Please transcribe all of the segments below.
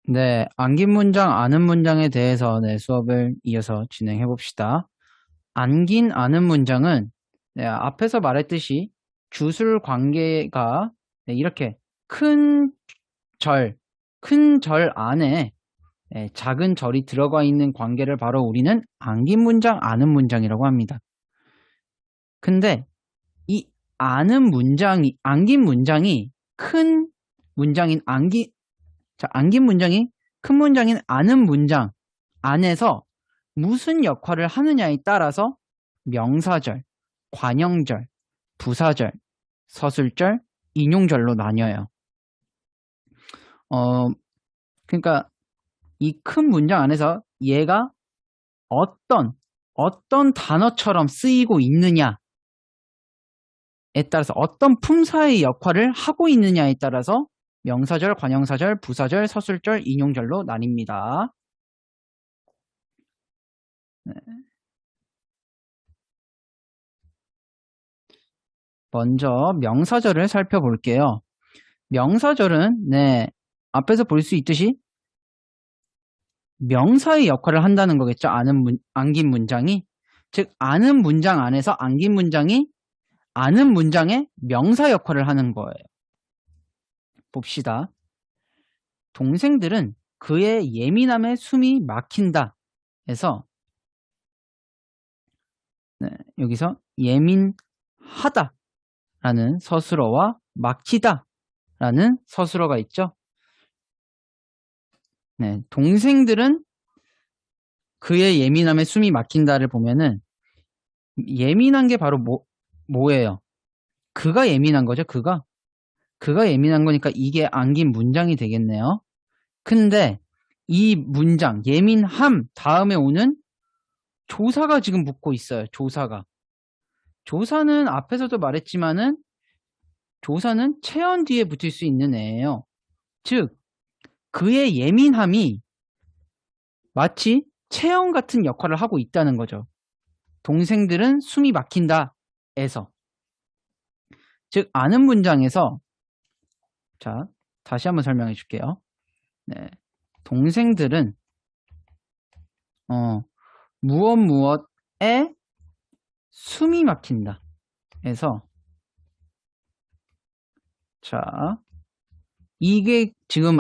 네, 안긴 문장, 아는 문장에 대해서 수업을 이어서 진행해 봅시다. 안긴, 아는 문장은 앞에서 말했듯이 주술 관계가 이렇게 큰 절, 큰 절 안에 작은 절이 들어가 있는 관계를 바로 우리는 안긴 문장, 아는 문장이라고 합니다. 근데 이 안긴 문장이 큰 문장인 안긴 문장이 큰 문장인 아는 문장 안에서 무슨 역할을 하느냐에 따라서 명사절, 관형절, 부사절, 서술절, 인용절로 나뉘어요. 그러니까 이 큰 문장 안에서 얘가 어떤 단어처럼 쓰이고 있느냐에 따라서 어떤 품사의 역할을 하고 있느냐에 따라서 명사절, 관형사절, 부사절, 서술절, 인용절로 나뉩니다. 네. 먼저 명사절을 살펴볼게요. 명사절은 앞에서 볼 수 있듯이 명사의 역할을 한다는 거겠죠. 안긴 문장이. 즉 아는 문장 안에서 안긴 문장이 아는 문장의 명사 역할을 하는 거예요. 봅시다. 동생들은 그의 예민함에 숨이 막힌다 해서 여기서 예민하다 라는 서술어와 막히다 라는 서술어가 있죠. 동생들은 그의 예민함에 숨이 막힌다를 보면은 예민한 게 바로 뭐예요? 그가 예민한 거죠, 그가 예민한 거니까 이게 안긴 문장이 되겠네요. 근데 이 문장, 예민함 다음에 오는 조사가 지금 붙고 있어요, 조사가. 조사는 앞에서도 말했지만은 조사는 체언 뒤에 붙을 수 있는 애예요. 즉, 그의 예민함이 마치 체언 같은 역할을 하고 있다는 거죠. 동생들은 숨이 막힌다에서. 즉, 아는 문장에서 자, 다시 한번 설명해 줄게요. 동생들은 무엇에 숨이 막힌다. 해서 자, 이게 지금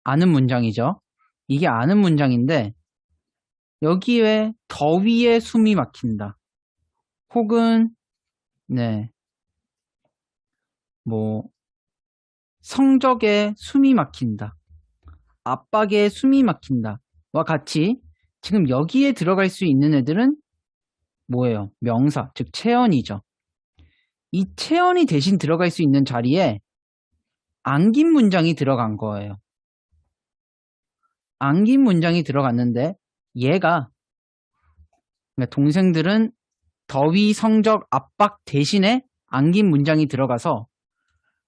아는 문장이죠. 이게 아는 문장인데 여기에 더위에 숨이 막힌다. 혹은 성적에 숨이 막힌다. 압박에 숨이 막힌다. 와 같이 지금 여기에 들어갈 수 있는 애들은 뭐예요? 명사, 즉 체언이죠. 이 체언이 대신 들어갈 수 있는 자리에 안긴 문장이 들어간 거예요. 안긴 문장이 들어갔는데 얘가 동생들은 더위, 성적, 압박 대신에 안긴 문장이 들어가서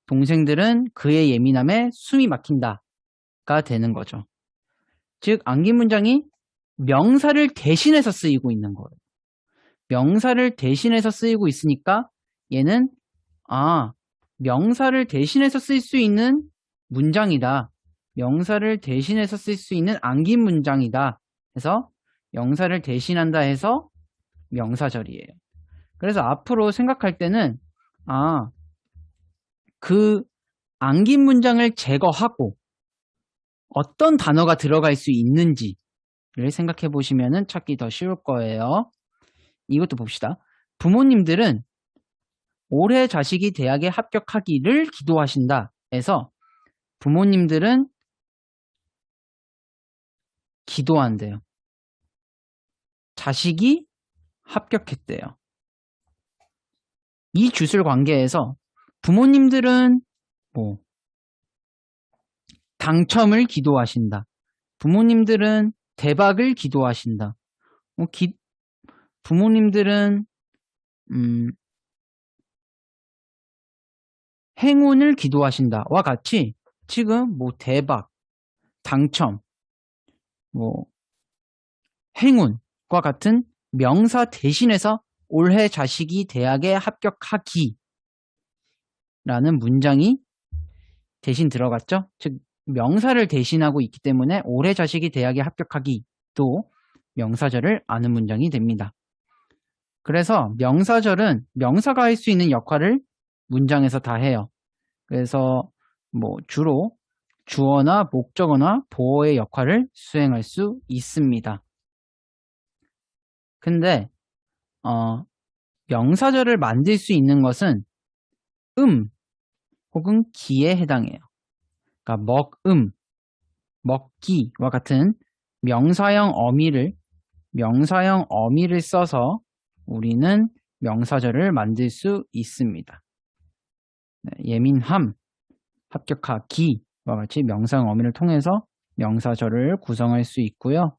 동생들은 그의 예민함에 숨이 막힌다가 되는 거죠. 즉 안긴 문장이 명사를 대신해서 쓰이고 있는 거예요. 명사를 대신해서 쓰이고 있으니까 얘는 명사를 대신해서 쓸 수 있는 문장이다. 명사를 대신해서 쓸 수 있는 안긴 문장이다. 해서 명사를 대신한다 해서 명사절이에요. 그래서 앞으로 생각할 때는 그 안긴 문장을 제거하고 어떤 단어가 들어갈 수 있는지를 생각해 보시면 찾기 더 쉬울 거예요. 이것도 봅시다. 부모님들은 올해 자식이 대학에 합격하기를 기도하신다 해서 부모님들은 기도한대요. 자식이 합격했대요. 이 주술 관계에서 부모님들은 당첨을 기도하신다. 부모님들은 대박을 기도하신다. 부모님들은 행운을 기도하신다와 같이 지금 대박, 당첨, 행운과 같은 명사 대신해서 올해 자식이 대학에 합격하기 라는 문장이 대신 들어갔죠. 즉 명사를 대신하고 있기 때문에 올해 자식이 대학에 합격하기도 명사절을 아는 문장이 됩니다. 그래서 명사절은 명사가 할 수 있는 역할을 문장에서 다 해요. 그래서 뭐 주로 주어나 목적어나 보어의 역할을 수행할 수 있습니다. 근데 명사절을 만들 수 있는 것은 혹은 기에 해당해요. 그러니까 먹기와 같은 명사형 어미를 써서 우리는 명사절을 만들 수 있습니다. 예민함, 합격하기와 같이 명사형 어미를 통해서 명사절을 구성할 수 있고요.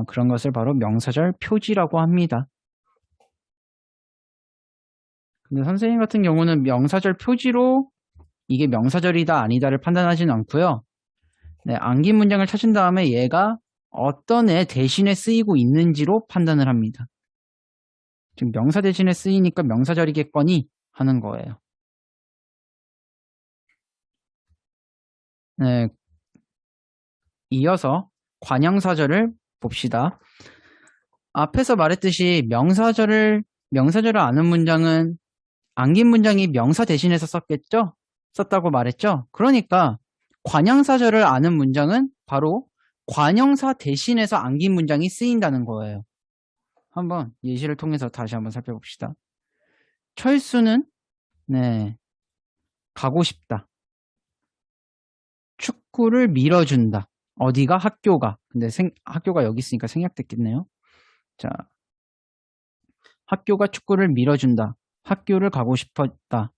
그런 것을 바로 명사절 표지라고 합니다. 근데 선생님 같은 경우는 명사절 표지로 이게 명사절이다 아니다를 판단하지는 않고요. 안긴 문장을 찾은 다음에 얘가 어떤 애 대신에 쓰이고 있는지로 판단을 합니다. 지금 명사 대신에 쓰이니까 명사절이겠거니 하는 거예요. 네, 이어서 관형사절을 봅시다. 앞에서 말했듯이 명사절을 아는 문장은 안긴 문장이 명사 대신해서 썼다고 말했죠? 그러니까 관형사절을 아는 문장은 바로 관형사 대신해서 안긴 문장이 쓰인다는 거예요. 한번 예시를 통해서 다시 한번 살펴봅시다. 철수는 가고 싶다. 축구를 밀어준다. 어디가? 학교가. 근데 학교가 여기 있으니까 생략됐겠네요. 자, 학교가 축구를 밀어준다. 학교를 가고 싶었다.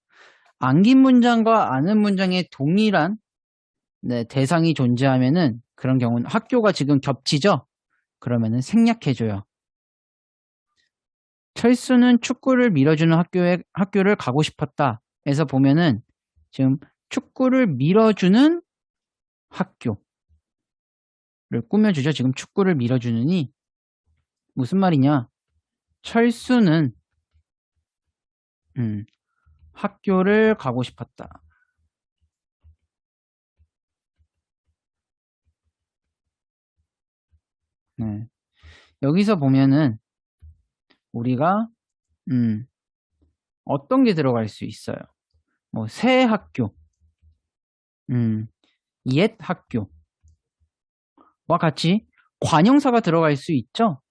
안긴 문장과 아는 문장의 동일한 대상이 존재하면은 그런 경우는 학교가 지금 겹치죠? 그러면은 생략해줘요. 철수는 축구를 밀어주는 학교를 가고 싶었다. 에서 보면은 지금 축구를 밀어주는 학교를 꾸며주죠. 지금 축구를 밀어주느니 무슨 말이냐? 철수는 학교를 가고 싶었다. 여기서 보면은 우리가 어떤 게 들어갈 수 있어요? 뭐 새 학교, 옛 학교와 같이 관형사가 들어갈 수 있죠.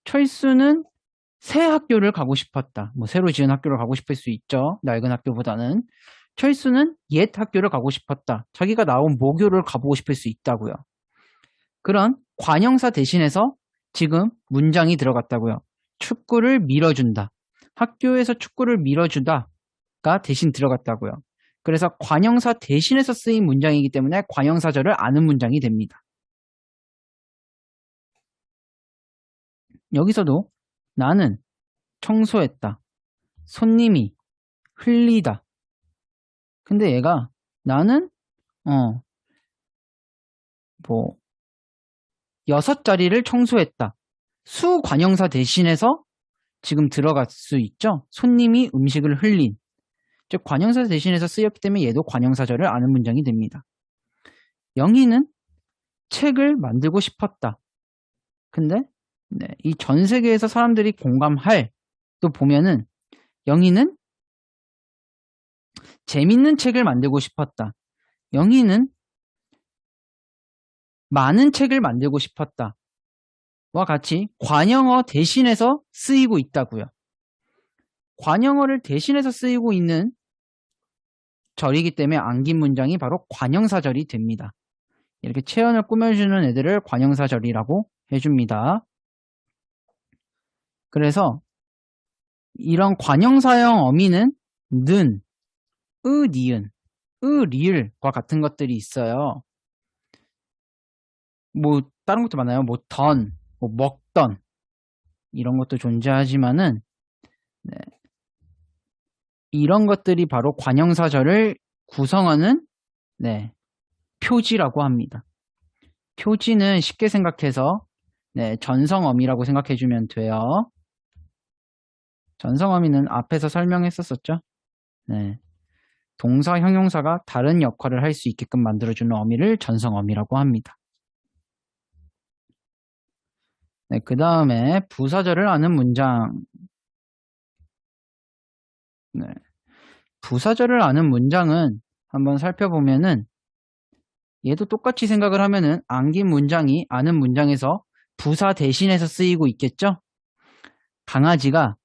철수는 새 학교를 가고 싶었다. 뭐 새로 지은 학교를 가고 싶을 수 있죠. 낡은 학교보다는. 철수는 옛 학교를 가고 싶었다. 자기가 나온 모교를 가보고 싶을 수 있다고요. 그런 관형사 대신해서 지금 문장이 들어갔다고요. 축구를 밀어준다. 학교에서 축구를 밀어주다가 대신 들어갔다고요. 그래서 관형사 대신해서 쓰인 문장이기 때문에 관형사절을 아는 문장이 됩니다. 여기서도 나는 청소했다. 손님이 흘리다. 근데 얘가 나는 6자리를 청소했다. 수관형사 대신해서 지금 들어갈 수 있죠. 손님이 음식을 흘린. 즉 관형사 대신해서 쓰였기 때문에 얘도 관형사절을 아는 문장이 됩니다. 영희는 책을 만들고 싶었다. 근데 이 전 세계에서 사람들이 공감할 또 보면은 영희는 재밌는 책을 만들고 싶었다. 영희는 많은 책을 만들고 싶었다. 와 같이 관형어 대신해서 쓰이고 있다고요. 관형어를 대신해서 쓰이고 있는 절이기 때문에 안긴 문장이 바로 관형사절이 됩니다. 이렇게 체언을 꾸며주는 애들을 관형사절이라고 해줍니다. 그래서 이런 관형사형 어미는 는, 니은, 리을과 같은 것들이 있어요. 뭐 다른 것도 많아요. 뭐 던, 뭐 먹던 이런 것도 존재하지만은 이런 것들이 바로 관형사절을 구성하는 표지라고 합니다. 표지는 쉽게 생각해서 전성어미라고 생각해주면 돼요. 전성어미는 앞에서 설명했었었죠. 동사, 형용사가 다른 역할을 할 수 있게끔 만들어주는 어미를 전성어미라고 합니다. 네, 그 다음에 부사절을 아는 문장. 네, 부사절을 아는 문장은 한번 살펴보면은 얘도 똑같이 생각을 하면은 안긴 문장이 아는 문장에서 부사 대신해서 쓰이고 있겠죠? 강아지가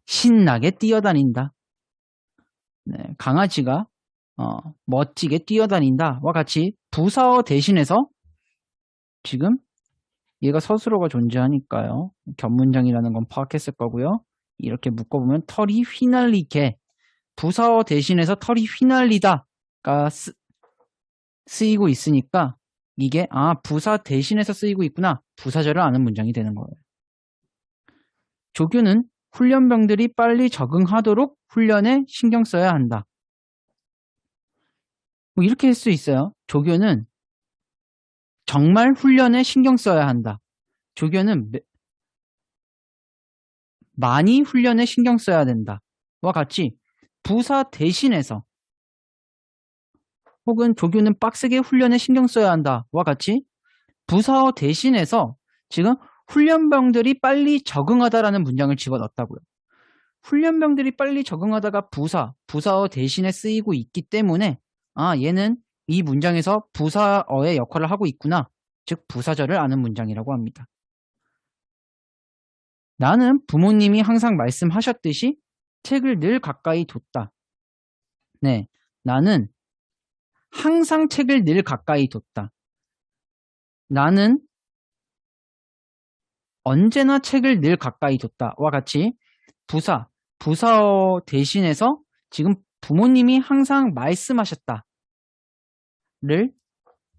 신나게 뛰어다닌다. 네, 강아지가 멋지게 뛰어다닌다와 같이 부사어 대신해서 지금 얘가 서술어가 존재하니까요. 견문장이라는 건 파악했을 거고요. 이렇게 묶어보면 털이 휘날리게 부사어 대신해서 털이 휘날리다가 쓰이고 있으니까 이게 부사 대신해서 쓰이고 있구나. 부사절을 아는 문장이 되는 거예요. 조교는 훈련병들이 빨리 적응하도록 훈련에 신경 써야 한다. 뭐 이렇게 할 수 있어요. 조교는 정말 훈련에 신경 써야 한다. 조교는 많이 훈련에 신경 써야 된다. 와 같이 부사 대신해서 혹은 조교는 빡세게 훈련에 신경 써야 한다. 와 같이 부사어 대신해서 지금 훈련병들이 빨리 적응하다라는 문장을 집어넣었다고요. 훈련병들이 빨리 적응하다가 부사어 대신에 쓰이고 있기 때문에 얘는 이 문장에서 부사어의 역할을 하고 있구나. 즉 부사절을 아는 문장이라고 합니다. 나는 부모님이 항상 말씀하셨듯이 책을 늘 가까이 뒀다. 네, 나는 항상 책을 늘 가까이 뒀다. 나는 언제나 책을 늘 가까이 뒀다와 같이 부사어 대신해서 지금 부모님이 항상 말씀하셨다를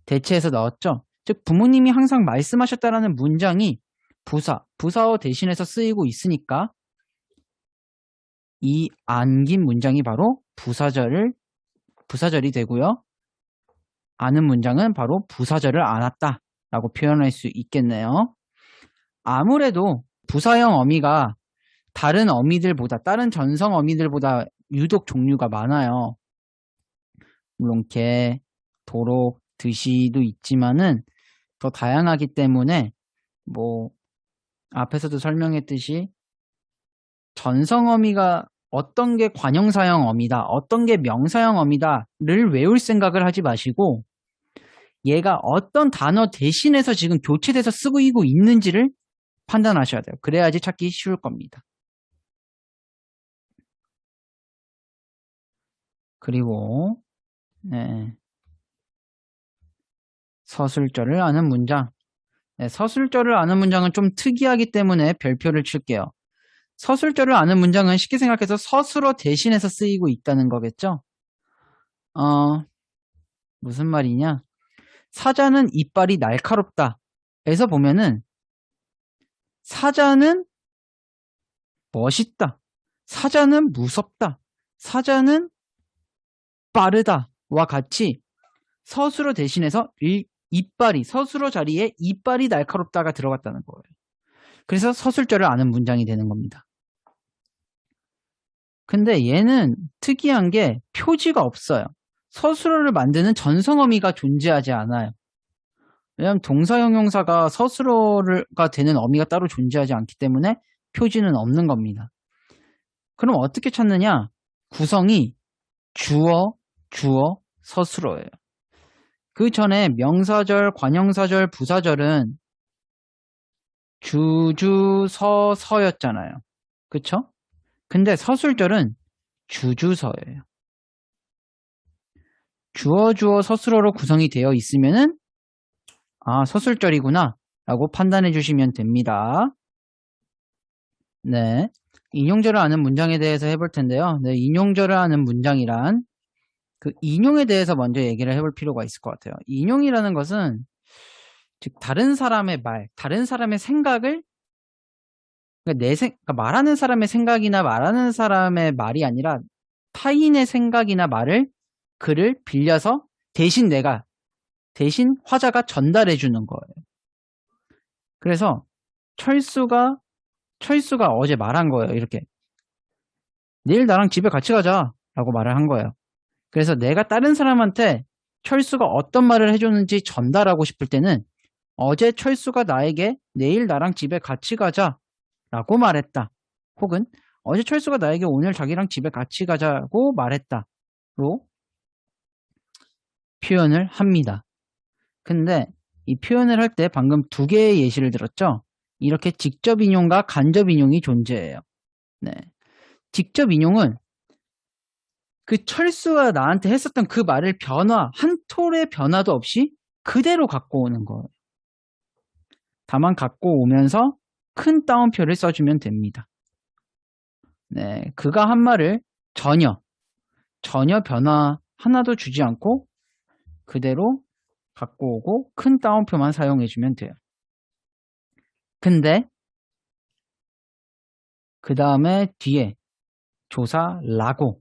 대체해서 넣었죠. 즉 부모님이 항상 말씀하셨다라는 문장이 부사어 대신해서 쓰이고 있으니까 이 안긴 문장이 바로 부사절이 되고요. 아는 문장은 바로 부사절을 안았다라고 표현할 수 있겠네요. 아무래도 부사형 어미가 다른 전성 어미들보다 유독 종류가 많아요. 물론 개, 도록, 드시도 있지만은 더 다양하기 때문에 뭐 앞에서도 설명했듯이 전성 어미가 어떤 게 관형사형 어미다, 어떤 게 명사형 어미다를 외울 생각을 하지 마시고 얘가 어떤 단어 대신해서 지금 교체돼서 쓰고 있는지를 판단하셔야 돼요. 그래야지 찾기 쉬울 겁니다. 그리고 서술절을 아는 문장. 서술절을 아는 문장은 좀 특이하기 때문에 별표를 칠게요. 서술절을 아는 문장은 쉽게 생각해서 서술어 대신해서 쓰이고 있다는 거겠죠? 무슨 말이냐? 사자는 이빨이 날카롭다. 에서 보면은 사자는 멋있다. 사자는 무섭다. 사자는 빠르다와 같이 서술어 대신해서 서술어 자리에 이빨이 날카롭다가 들어갔다는 거예요. 그래서 서술절을 아는 문장이 되는 겁니다. 근데 얘는 특이한 게 표지가 없어요. 서술어를 만드는 전성어미가 존재하지 않아요. 왜냐하면 동사 형용사가 서술어가 되는 어미가 따로 존재하지 않기 때문에 표지는 없는 겁니다. 그럼 어떻게 찾느냐? 구성이 주어, 서술어예요. 그 전에 명사절, 관형사절, 부사절은 서였잖아요. 그쵸? 근데 서술절은 주어예요. 주어, 서술어로 구성이 되어 있으면은 서술절이구나 라고 판단해 주시면 됩니다. 네. 인용절을 아는 문장에 대해서 해볼 텐데요. 네, 인용절을 아는 문장이란 그 인용에 대해서 먼저 얘기를 해볼 필요가 있을 것 같아요. 인용이라는 것은 즉 다른 사람의 말, 다른 사람의 생각을 그러니까 말하는 사람의 생각이나 말하는 사람의 말이 아니라 타인의 생각이나 글을 빌려서 대신 화자가 전달해 주는 거예요. 그래서 철수가 어제 말한 거예요. 이렇게 내일 나랑 집에 같이 가자 라고 말을 한 거예요. 그래서 내가 다른 사람한테 철수가 어떤 말을 해줬는지 전달하고 싶을 때는 어제 철수가 나에게 내일 나랑 집에 같이 가자 라고 말했다. 혹은 어제 철수가 나에게 오늘 자기랑 집에 같이 가자고 말했다. 로 표현을 합니다. 근데 이 표현을 할 때 방금 두 개의 예시를 들었죠? 이렇게 직접 인용과 간접 인용이 존재해요. 네. 직접 인용은 그 철수가 나한테 했었던 그 말을 한 톨의 변화도 없이 그대로 갖고 오는 거예요. 다만 갖고 오면서 큰 따옴표를 써주면 됩니다. 네, 그가 한 말을 전혀 변화 하나도 주지 않고 그대로 갖고 오고 큰 따옴표만 사용해주면 돼요. 근데 그 다음에 뒤에 조사 라고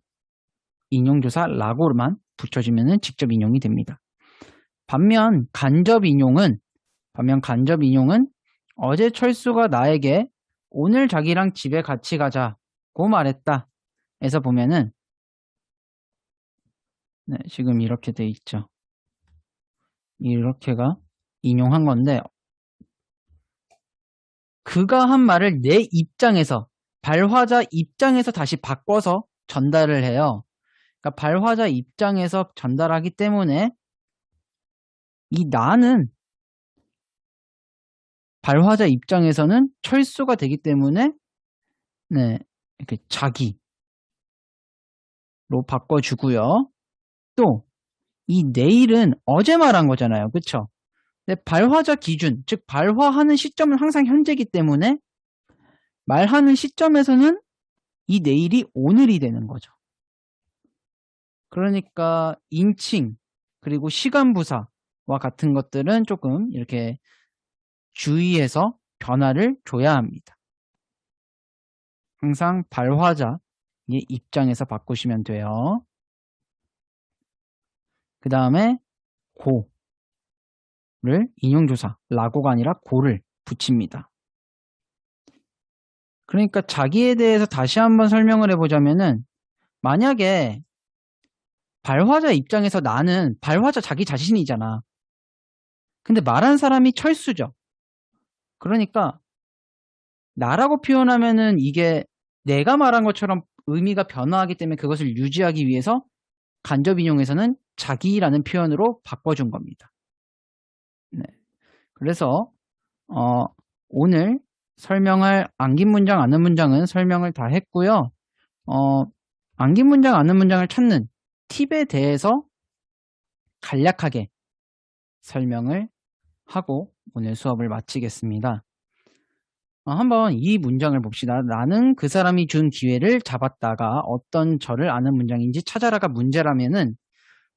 인용조사 라고만 붙여주면 직접 인용이 됩니다. 반면 간접 인용은 어제 철수가 나에게 오늘 자기랑 집에 같이 가자고 말했다. 에서 보면은 네, 지금 이렇게 돼 있죠. 이렇게가 인용한 건데 그가 한 말을 내 입장에서 발화자 입장에서 다시 바꿔서 전달을 해요. 그러니까 발화자 입장에서 전달하기 때문에 이 나는 발화자 입장에서는 철수가 되기 때문에 네, 이렇게 자기로 바꿔주고요. 또 이 내일은 어제 말한 거잖아요. 그쵸? 근데 발화자 기준, 즉 발화하는 시점은 항상 현재이기 때문에 말하는 시점에서는 이 내일이 오늘이 되는 거죠. 그러니까 인칭 그리고 시간부사와 같은 것들은 조금 이렇게 주의해서 변화를 줘야 합니다. 항상 발화자의 입장에서 바꾸시면 돼요. 그 다음에 고를 인용조사, 라고가 아니라 고를 붙입니다. 그러니까 자기에 대해서 다시 한번 설명을 해보자면은 만약에 발화자 입장에서 나는 발화자 자기 자신이잖아. 근데 말한 사람이 철수죠. 그러니까 나라고 표현하면은 이게 내가 말한 것처럼 의미가 변화하기 때문에 그것을 유지하기 위해서 간접 인용에서는 자기라는 표현으로 바꿔준 겁니다. 네. 그래서 오늘 설명할 안긴 문장, 아는 문장은 설명을 다 했고요. 안긴 문장, 아는 문장을 찾는 팁에 대해서 간략하게 설명을 하고 오늘 수업을 마치겠습니다. 한번 이 문장을 봅시다. 나는 그 사람이 준 기회를 잡았다가 어떤 저를 아는 문장인지 찾아라가 문제라면은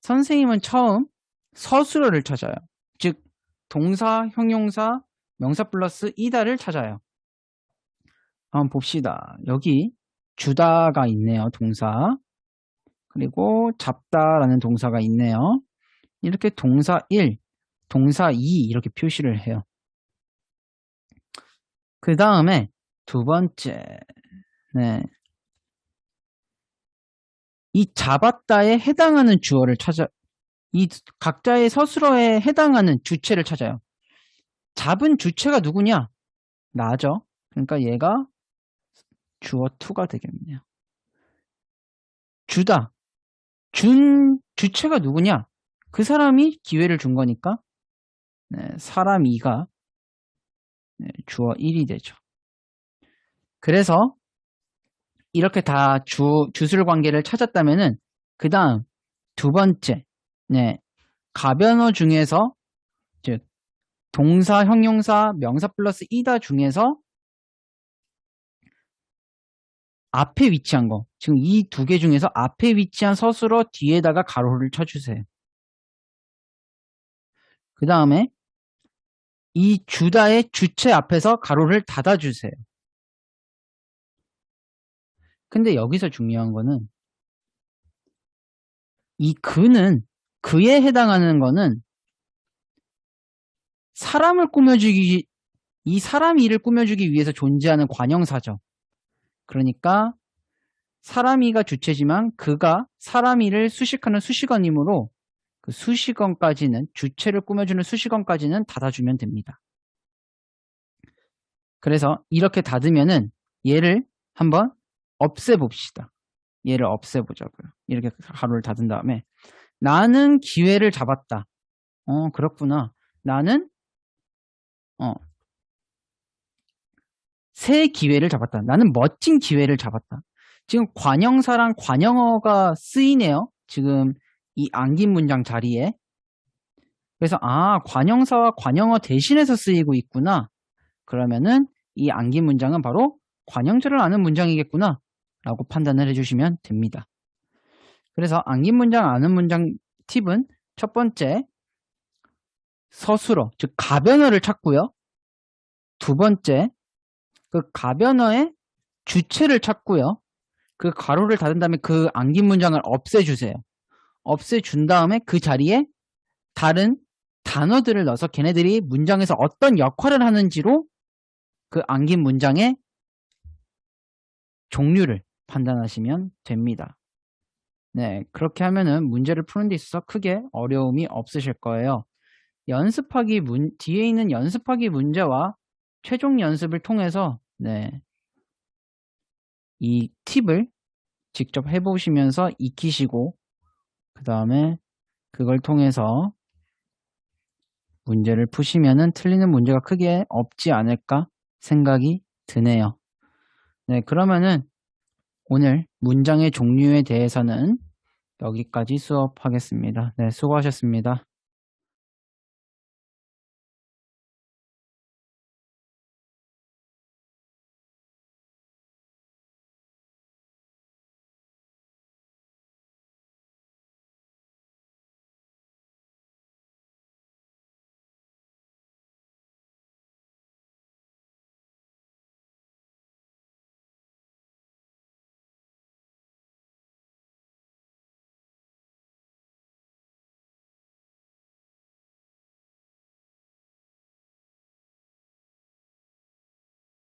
선생님은 처음 서술어를 찾아요. 즉 동사, 형용사, 명사 플러스 이다를 찾아요. 한번 봅시다. 여기 주다가 있네요. 동사. 그리고 잡다라는 동사가 있네요. 이렇게 동사 1, 동사 2 이렇게 표시를 해요. 그 다음에 두 번째, 네. 이 잡았다에 해당하는 주어를 이 각자의 서술어에 해당하는 주체를 찾아요. 잡은 주체가 누구냐? 나죠. 그러니까 얘가 주어 2가 되겠네요. 주다. 준 주체가 누구냐? 그 사람이 기회를 준 거니까 네, 사람 2가 네, 주어 1이 되죠. 그래서 이렇게 다 주술 관계를 찾았다면은 그 다음 두 번째 네, 가변어 중에서 즉 동사, 형용사, 명사 플러스 이다 중에서 앞에 위치한 거 지금 이 두 개 중에서 앞에 위치한 서술어 뒤에다가 가로를 쳐주세요. 그 다음에 이 주다의 주체 앞에서 가로를 닫아주세요. 근데 여기서 중요한 거는 이 그는 그에 해당하는 거는 이 사람 일을 꾸며주기 위해서 존재하는 관형사죠. 그러니까 사람이가 주체지만 그가 사람이를 수식하는 수식어이므로 그 수식어까지는 주체를 꾸며주는 수식어까지는 닫아주면 됩니다. 그래서 이렇게 닫으면은 얘를 한번 없애봅시다. 얘를 없애보자고요. 이렇게 가로를 닫은 다음에 나는 기회를 잡았다. 그렇구나. 나는 새 기회를 잡았다. 나는 멋진 기회를 잡았다. 지금 관형사랑 관형어가 쓰이네요. 지금 이 안긴 문장 자리에. 그래서 관형사와 관형어 대신해서 쓰이고 있구나. 그러면은 이 안긴 문장은 바로 관형절을 아는 문장이겠구나 라고 판단을 해주시면 됩니다. 그래서 안긴 문장 아는 문장 팁은 첫 번째 서술어, 즉 가변어를 찾고요. 두 번째 그 가변어의 주체를 찾고요. 그 가로를 닫은 다음에 그 안긴 문장을 없애주세요. 없애준 다음에 그 자리에 다른 단어들을 넣어서 걔네들이 문장에서 어떤 역할을 하는지로 그 안긴 문장의 종류를 판단하시면 됩니다. 네, 그렇게 하면은 문제를 푸는 데 있어서 크게 어려움이 없으실 거예요. 뒤에 있는 연습하기 문제와 최종 연습을 통해서 이 팁을 직접 해보시면서 익히시고 그 다음에 그걸 통해서 문제를 푸시면은 틀리는 문제가 크게 없지 않을까 생각이 드네요. 네, 그러면은 오늘 문장의 종류에 대해서는 여기까지 수업하겠습니다. 네, 수고하셨습니다.